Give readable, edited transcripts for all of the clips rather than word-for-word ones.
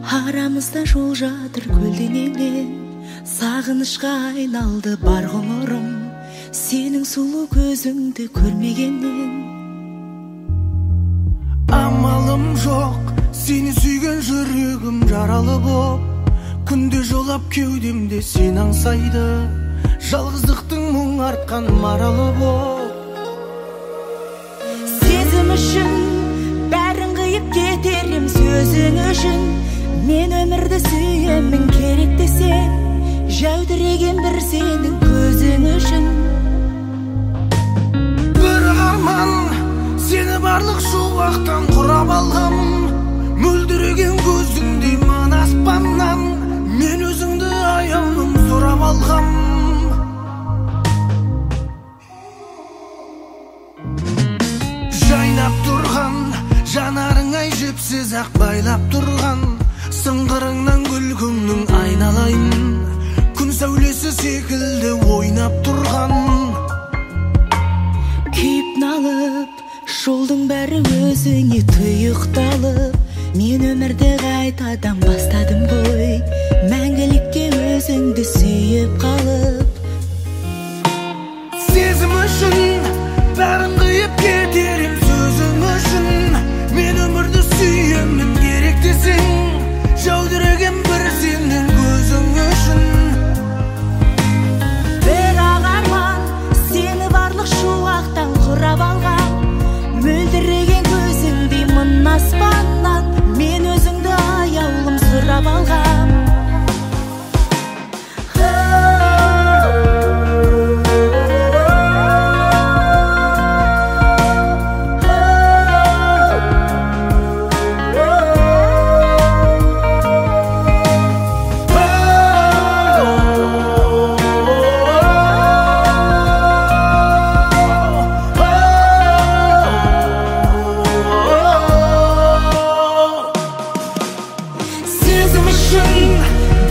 Арамызда жол жатыр көлденеңнен, сағынышқа айналды бар ғұмырым, сенің сұлу көзіңді көрмегеннен. Амалым жоқ, сені сүйген жүрегім жаралы боп, күнде жолап кеудемде сен аңсайды, жалғыздықтың мұң артқан маралы боп. Сезім үшін бәрін қиып кетерім, сөзің үшін мен өмірді сүйемін, керек десе жәудіреген бір сенің көзің үшін. Бір арман сені барлық шуақтан құрап алғам, мөлдіреген көзіңде мың аспаннан мен өзіңді аяулым сұрап алғам. Жайнап тұрған жанарың ай жіпсіз ақ байлап тұрған, сыңғырыңнан күлкіңнің айналайын, күн сәулесі секілді ойнап тұрған. Күйіп налып жолдың бәрі өзіңе тұйықталып, мен өмірді қайтадан бастадым ғой, мәңгілікке өзіңді сүйіп қалып. Сезім үшін бәрін қиып кетерім, сөзің үшін мен өмірді сүйемін, керек десең жәудіреген бір сенің көзің үшін. Бірақ арман сені барлық шуақтан құрап алған, мөлдіреген көзіңдей мың аспаннан мен өзіңді аяулым сұрап алғам.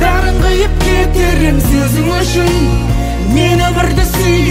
Бәрін қиып кетерім, сөзің үшін мен өмірді сүйемін.